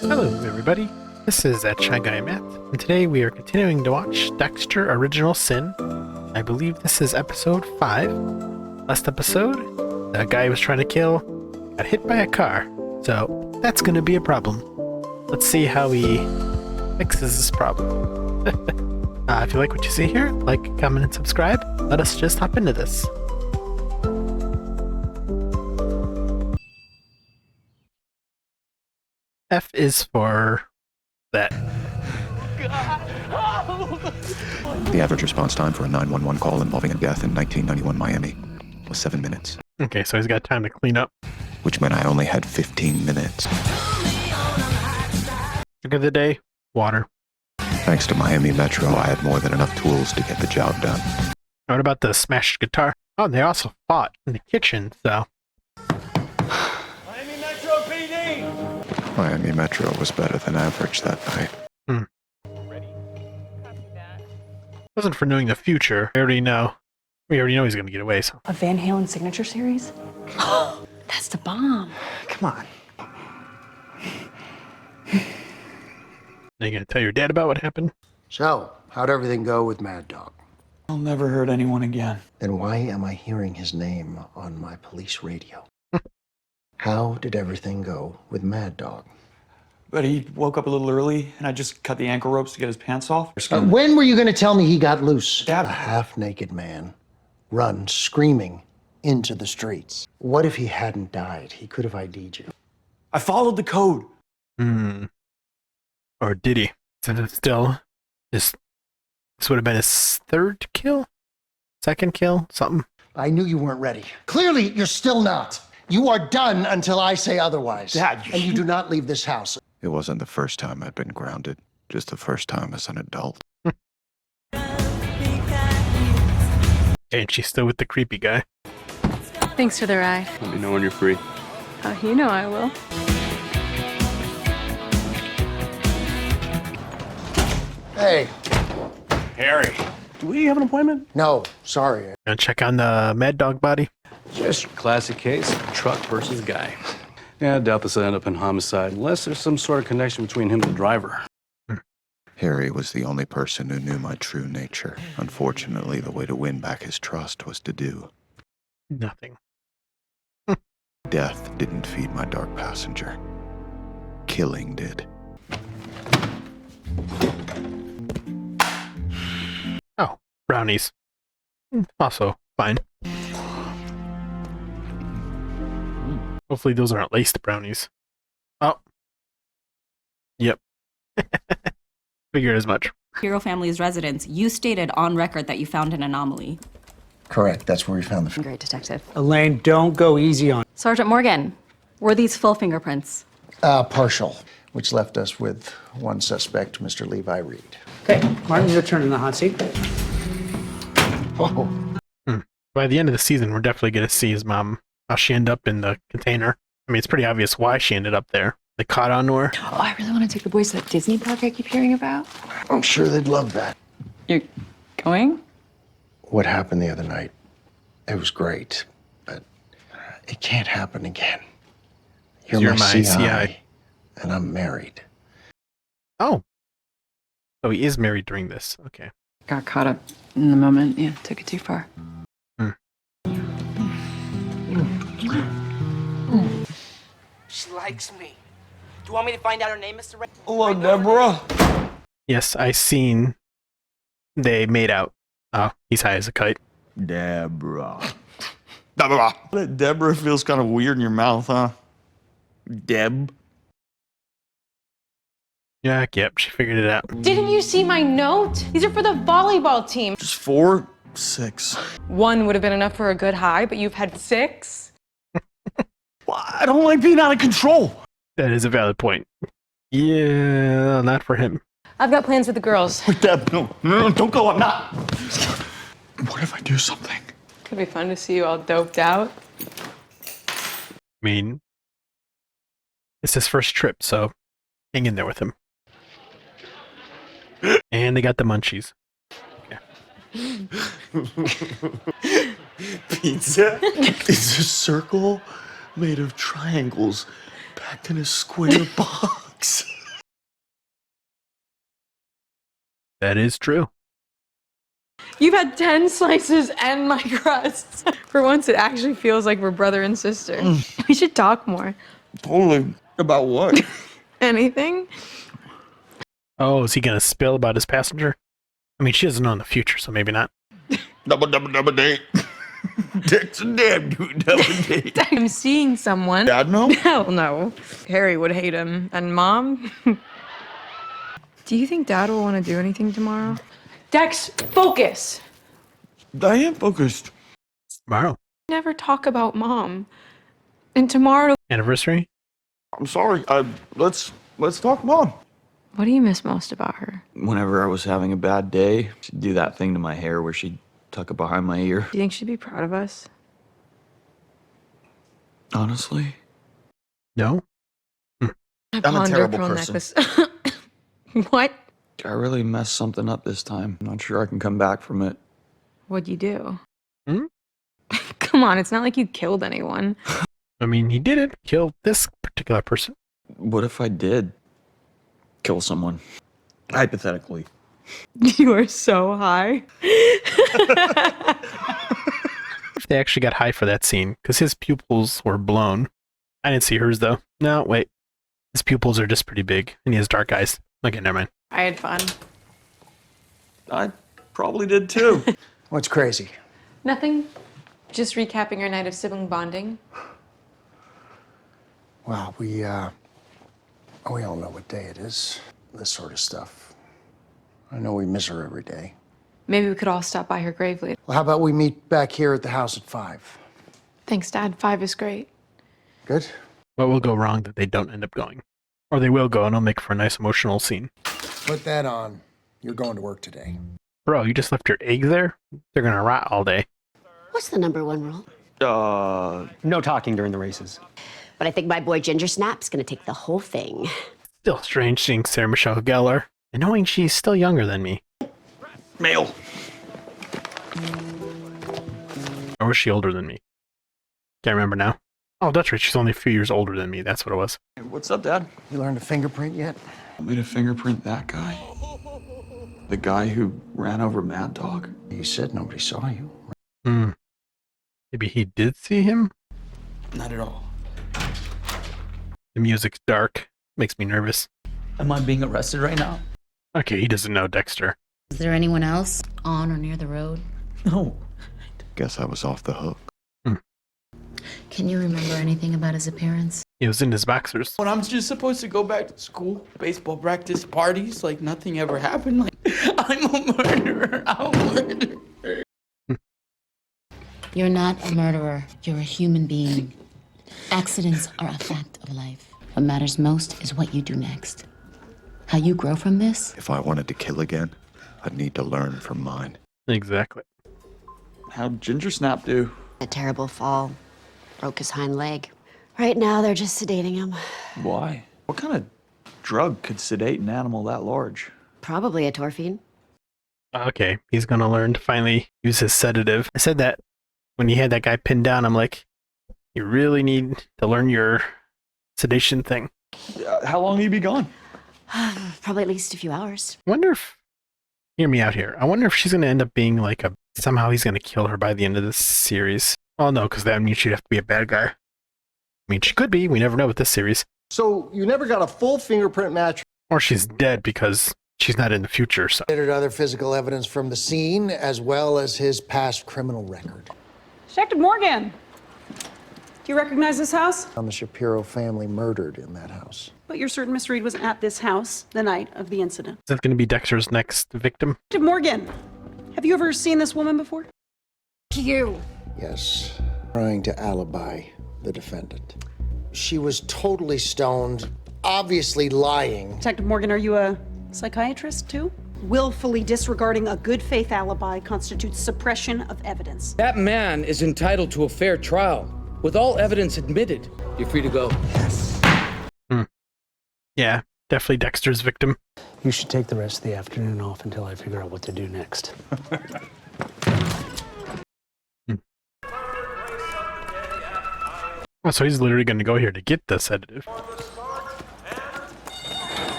Hello everybody, this is Shy Guy Matt, and today we are continuing to watch Dexter Original Sin. I believe this is episode 5. Last episode, the guy he was trying to kill got hit by a car, so that's gonna be a problem. Let's see how he fixes this problem. If you like what you see here, like, comment, and subscribe. Let us just hop into this. F is for that. The average response time for a 911 call involving a death in 1991 Miami was 7 minutes. Okay, so he's got time to clean up. Which meant I only had 15 minutes. Look at the day. Water. Thanks to Miami Metro, I had more than enough tools to get the job done. What about the smashed guitar? Oh, and they also fought in the kitchen, so... Miami Metro PD! Miami Metro was better than average that night. Wasn't for knowing the future. We already know he's gonna get away, so... A Van Halen signature series? That's the bomb. Come on. Are you gonna tell your dad about what happened? So, how'd everything go with Mad Dog? I'll never hurt anyone again. Then why am I hearing his name on my police radio? How did everything go with Mad Dog? But he woke up a little early, and I just cut the ankle ropes to get his pants off. When were you going to tell me he got loose? Dad. A half-naked man runs screaming into the streets. What if he hadn't died? He could have ID'd you. I followed the code. Or did he? Since it's still... This would have been his third kill? Second kill? Something? I knew you weren't ready. Clearly, you're still not. You are done until I say otherwise. Dad, And you do not leave this house. It wasn't the first time I'd been grounded, just the first time as an adult. And she's still with the creepy guy. Thanks for the ride. Let me know when you're free. Oh, you know I will. Hey, Harry, do we have an appointment? no, sorry. Gonna check on the Mad Dog body. Just classic case, truck versus guy. Yeah, I doubt this will end up in homicide unless there's some sort of connection between him and the driver. Harry was the only person who knew my true nature. Unfortunately, the way to win back his trust was to do. Nothing. Death didn't feed my dark passenger. Killing did. Oh, brownies. Also fine. Hopefully those aren't laced brownies. Oh. Yep. Figured as much. Hero family's residence, you stated on record that you found an anomaly. Correct, that's where we found the... Great detective. Elaine, don't go easy on. Sergeant Morgan, were these full fingerprints? Partial, which left us with one suspect, Mr. Levi Reed. Okay, Martin, your turn in the hot seat. Oh, By the end of the season, we're definitely going to see his mom, how she ended up in the container. I mean, it's pretty obvious why she ended up there. They caught on to her. Oh, I really want to take the boys to that Disney park I keep hearing about. I'm sure they'd love that. You're going? What happened the other night, it was great, but it can't happen again. You're my CI, and I'm married. Oh. So he is married during this. Okay. Got caught up in the moment. Yeah, took it too far. She likes me. Do you want me to find out her name, Mr. Ray? Hello, Deborah. Yes, I seen they made out. Oh, he's high as a kite. Deborah. Deborah. Deborah feels kind of weird in your mouth, huh? Deb. Yeah, yep, she figured it out. Didn't you see my note? These are for the volleyball team. Just 4, 6. One would have been enough for a good high, but you've had 6? Well, I don't like being out of control. That is a valid point. Yeah, not for him. I've got plans with the girls. Deb, no, don't go. I'm not. What if I do something? Could be fun to see you all doped out. I mean, it's his first trip, so hang in there with him. And they got the munchies. Okay. Pizza is a circle made of triangles packed in a square box. That is true. You've had 10 slices and my crusts. For once, it actually feels like we're brother and sister. We should talk more. Totally. About what? Anything? Oh, is he gonna spill about his passenger? I mean, she doesn't know in the future, so maybe not. Double date. Dexter damn good double date. I'm seeing someone. Dad know? Hell no. Harry would hate him. And Mom? Do you think Dad will want to do anything tomorrow? Dex, focus! I am focused. Tomorrow. Never talk about Mom. And tomorrow... Anniversary? I'm sorry. Let's talk Mom. What do you miss most about her? Whenever I was having a bad day, she'd do that thing to my hair where she'd tuck it behind my ear. Do you think she'd be proud of us? Honestly? No? I'm a terrible person. Necklace. What? I really messed something up this time. I'm not sure I can come back from it. What'd you do? Hmm? Come on, it's not like you killed anyone. I mean, he didn't kill this particular person. What if I did kill someone? Hypothetically. You are so high. If they actually got high for that scene, because his pupils were blown. I didn't see hers, though. No, wait. His pupils are just pretty big, and he has dark eyes. Okay, never mind. I had fun. I probably did too. What's crazy? Nothing. Just recapping our night of sibling bonding. Well, we all know what day it is. This sort of stuff. I know we miss her every day. Maybe we could all stop by her grave later. Well, how about we meet back here at the house at 5? Thanks, Dad. 5 is great. Good? What will go wrong that they don't end up going? Or they will go, and it'll make for a nice emotional scene. Put that on. You're going to work today. Bro, you just left your egg there? They're gonna rot all day. What's the number 1 rule? No talking during the races. But I think my boy Ginger Snap's gonna take the whole thing. Still strange seeing Sarah Michelle Gellar, and knowing she's still younger than me. Male. Or was she older than me? Can't remember now. Oh, that's right, she's only a few years older than me, that's what it was. Hey, what's up, Dad? You learned a fingerprint yet? Want me to fingerprint that guy? The guy who ran over Mad Dog? You said nobody saw you. Maybe he did see him? Not at all. The music's dark. Makes me nervous. Am I being arrested right now? Okay, he doesn't know Dexter. Is there anyone else on or near the road? No. Guess I was off the hook. Can you remember anything about his appearance? He was in his boxers. When I'm just supposed to go back to school, baseball practice, parties, like nothing ever happened. Like, I'm a murderer. I'm a murderer. You're not a murderer. You're a human being. Accidents are a fact of life. What matters most is what you do next. How you grow from this? If I wanted to kill again, I'd need to learn from mine. Exactly. How'd Ginger Snap do? A terrible fall. Broke his hind leg. Right now, they're just sedating him. Why? What kind of drug could sedate an animal that large? Probably a torphine. Okay, he's gonna learn to finally use his sedative. I said that when he had that guy pinned down, I'm like, you really need to learn your sedation thing. How long will you be gone? Probably at least a few hours. I wonder if, hear me out here, I wonder if she's gonna end up being like somehow he's gonna kill her by the end of this series. Oh no, because that means she'd have to be a bad guy. I mean, she could be, we never know with this series. So you never got a full fingerprint match? Or she's dead because she's not in the future, so. Considered other physical evidence from the scene, as well as his past criminal record. Detective Morgan! Do you recognize this house? On the Shapiro family murdered in that house. But you're certain Miss Reed was at this house the night of the incident. Is that gonna be Dexter's next victim? Detective Morgan, have you ever seen this woman before? You. Yes, trying to alibi the defendant. She was totally stoned, obviously lying. Detective Morgan, are you a psychiatrist too? Willfully disregarding a good faith alibi constitutes suppression of evidence. That man is entitled to a fair trial. With all evidence admitted, you're free to go. Yes. Yeah, definitely Dexter's victim. You should take the rest of the afternoon off until I figure out what to do next. Oh, so he's literally gonna go here to get the sedative.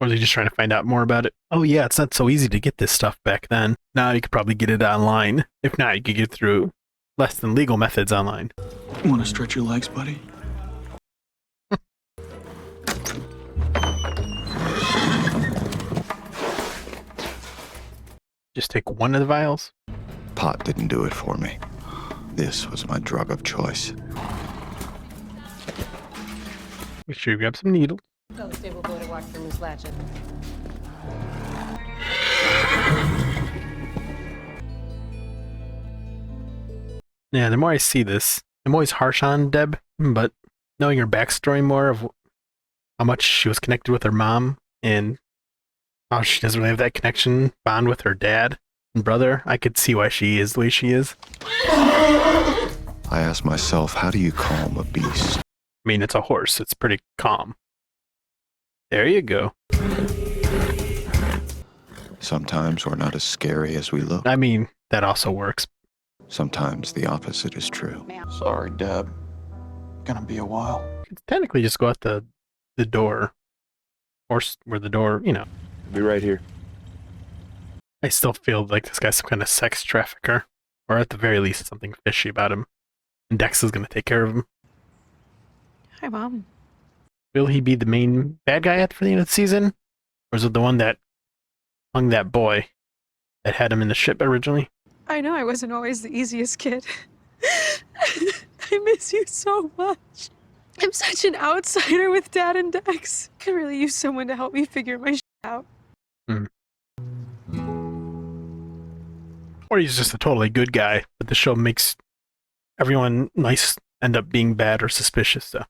Or are they just trying to find out more about it? Oh yeah, it's not so easy to get this stuff back then. Now you could probably get it online. If not, you could get it through less than legal methods online. Want to stretch your legs, buddy? Just take one of the vials. Pot didn't do it for me. This was my drug of choice. Make sure you grab some needles. Tell the stable boy to watch for Miss Latchet. Yeah, the more I see this, I'm always harsh on Deb, but knowing her backstory more of how much she was connected with her mom and how she doesn't really have that connection bond with her dad and brother, I could see why she is the way she is. I asked myself, how do you calm a beast? I mean, it's a horse. It's pretty calm. There you go. Sometimes we're not as scary as we look. I mean, that also works. Sometimes the opposite is true. Sorry, Deb. Gonna be a while. It's technically just go out the door. Or where the door, you know. Be right here. I still feel like this guy's some kind of sex trafficker. Or at the very least, something fishy about him. And Dex is going to take care of him. Hi, Mom. Will he be the main bad guy for the end of the season? Or is it the one that hung that boy that had him in the ship originally? I know I wasn't always the easiest kid. I miss you so much. I'm such an outsider with Dad and Dex. I could really use someone to help me figure my shit out. Or he's just a totally good guy, but the show makes everyone nice end up being bad or suspicious. So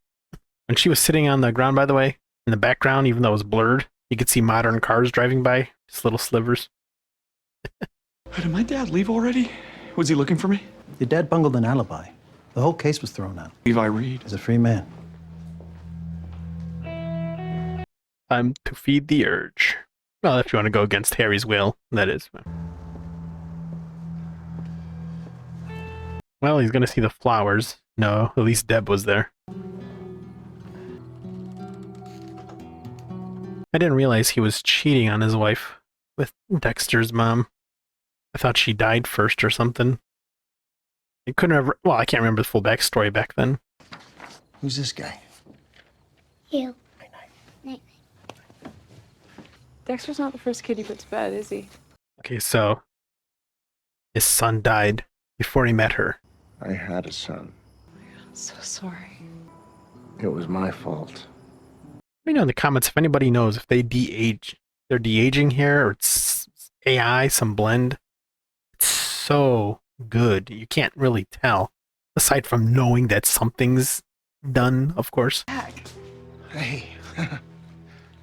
when she was sitting on the ground, by the way, in the background, even though it was blurred, you could see modern cars driving by, just little slivers. Did my dad leave already? Was he looking for me? Your dad bungled an alibi. The whole case was thrown out. Levi Reed. He's a free man. Time to feed the urge. Well, if you want to go against Harry's will, that is. Well, he's going to see the flowers. No, at least Deb was there. I didn't realize he was cheating on his wife with Dexter's mom. I thought she died first or something. I couldn't remember. Well, I can't remember the full backstory back then. Who's this guy? You. Dexter's not the first kid you put to bed, is he? Okay, so his son died before he met her. I had a son. I'm so sorry. It was my fault. Let me know in the comments if anybody knows if they de-age. They're de-aging here, or it's AI, some blend. It's so good. You can't really tell, aside from knowing that something's done, of course. Hey,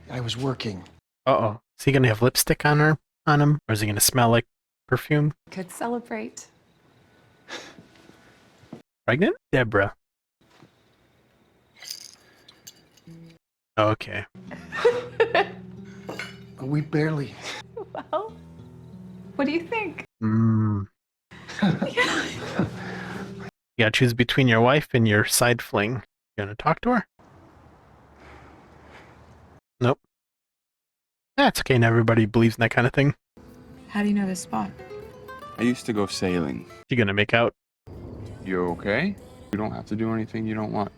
I was working. Uh-oh. Is he gonna have lipstick on him? Or is he gonna smell like perfume? Could celebrate. Pregnant? Deborah. Okay. We barely. Well, what do you think? You gotta choose between your wife and your side fling. You gonna talk to her? Nope. That's okay, not everybody believes in that kind of thing. How do you know this spot? I used to go sailing. You gonna make out? You okay? You don't have to do anything you don't want.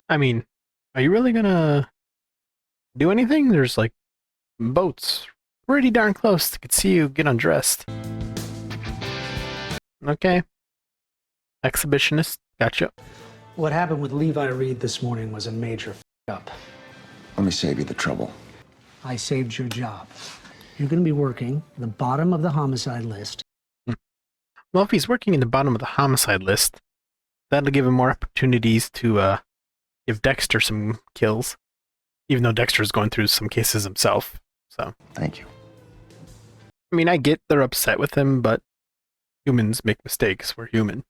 I mean, are you really gonna do anything? There's like boats pretty darn close. I could see you get undressed. Okay. Exhibitionist, gotcha. What happened with Levi Reed this morning was a major up. Let me save you the trouble. I saved your job. You're going to be working the bottom of the homicide list. Well, if he's working in the bottom of the homicide list, that'll give him more opportunities to give Dexter some kills. Even though Dexter's going through some cases himself. So. Thank you. I mean, I get they're upset with him, but humans make mistakes. We're human.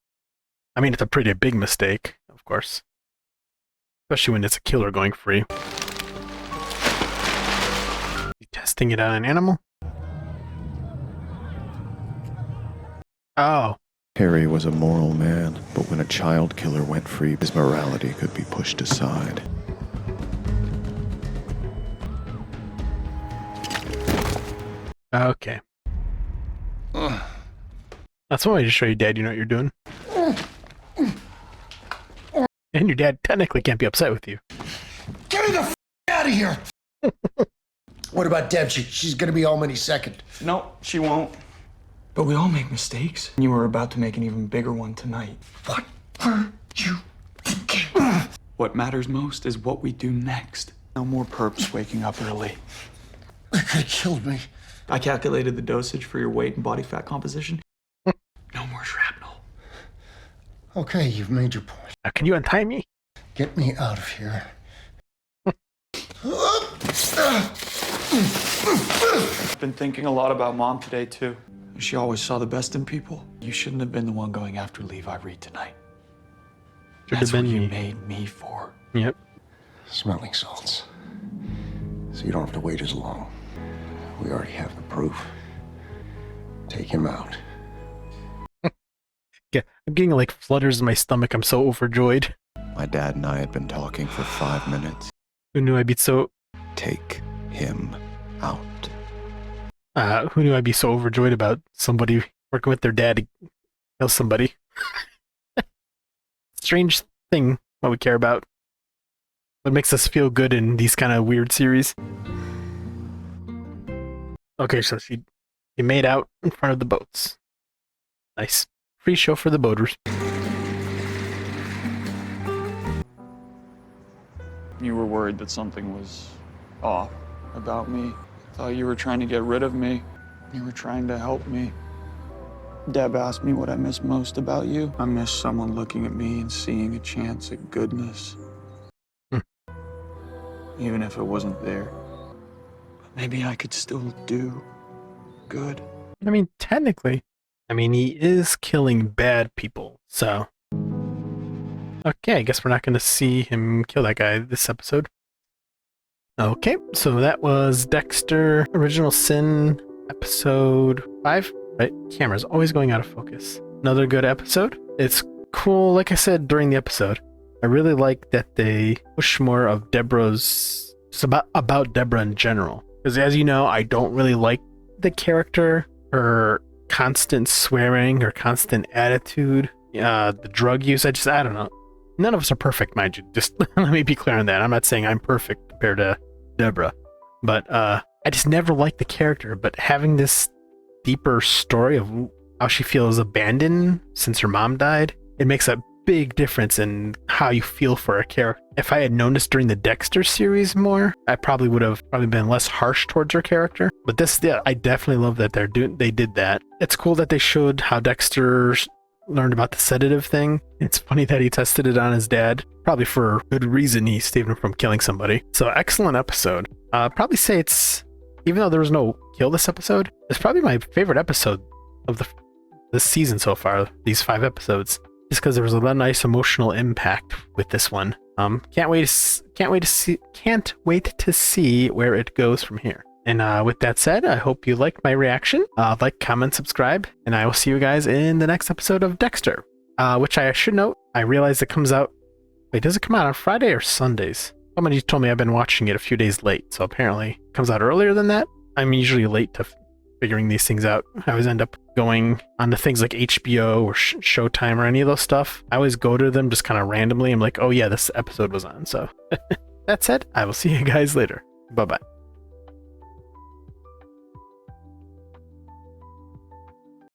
I mean, it's a pretty big mistake, of course. Especially when it's a killer going free. You testing it on an animal? Oh. Harry was a moral man, but when a child killer went free, his morality could be pushed aside. Okay. That's one way to show your dad you know what you're doing. And your dad technically can't be upset with you. Get me the f out of here! What about Deb? She's gonna be home any second. No, she won't. But we all make mistakes. You were about to make an even bigger one tonight. What were you thinking? What matters most is what we do next. No more perps waking up early. That could have killed me. I calculated the dosage for your weight and body fat composition. No more shrapnel. Okay, you've made your point. Now, can you untie me? Get me out of here. I've been thinking a lot about Mom today, too. She always saw the best in people. You shouldn't have been the one going after Levi Reed tonight. That's what you made me for. Yep. Smelling salts. So you don't have to wait as long. We already have the proof. Take him out. Yeah, I'm getting like flutters in my stomach. I'm so overjoyed. My dad and I had been talking for 5 minutes. Who knew I'd be so... Take him out. Who knew I'd be so overjoyed about somebody working with their dad to kill somebody? Strange thing what we care about. What makes us feel good in these kind of weird series. Okay, so she made out in front of the boats. Nice. Free show for the boaters. You were worried that something was off about me. Thought you were trying to get rid of me. You were trying to help me. Deb asked me what I miss most about you. I miss someone looking at me and seeing a chance at goodness. Even if it wasn't there. But maybe I could still do good. I mean, technically, he is killing bad people, so... Okay, I guess we're not going to see him kill that guy this episode. Okay, so that was Dexter Original Sin episode 5. Right, camera's always going out of focus. Another good episode. It's cool, like I said during the episode. I really like that they push more of Deborah's... Just about Deborah in general. Because as you know, I don't really like the character, her constant swearing, her constant attitude, the drug use. I don't know. None of us are perfect, mind you. Just let me be clear on that. I'm not saying I'm perfect compared to Deborah. But I just never liked the character. But having this deeper story of how she feels abandoned since her mom died, it makes a big difference in how you feel for a character. If I had known this during the Dexter series more, I probably would have been less harsh towards her character. But this, yeah, I definitely love that they did that. It's cool that they showed how Dexter learned about the sedative thing. It's funny that he tested it on his dad. Probably for good reason he saved him from killing somebody. So excellent episode. Probably say it's, even though there was no kill this episode, it's probably my favorite episode of this season so far, these 5 episodes. Just because there was a nice emotional impact with this one. Can't wait to see where it goes from here. And with that said, I hope you liked my reaction. Like, comment, subscribe, and I will see you guys in the next episode of Dexter. Which I should note, I realize it comes out... Wait, does it come out on Friday or Sundays? Somebody told me I've been watching it a few days late, so apparently it comes out earlier than that. I'm usually late to figuring these things out. I always end up going on to things like HBO or Showtime or any of those stuff. I always go to them just kind of randomly. I'm like, oh yeah, this episode was on. So that said, I will see you guys later. Bye-bye.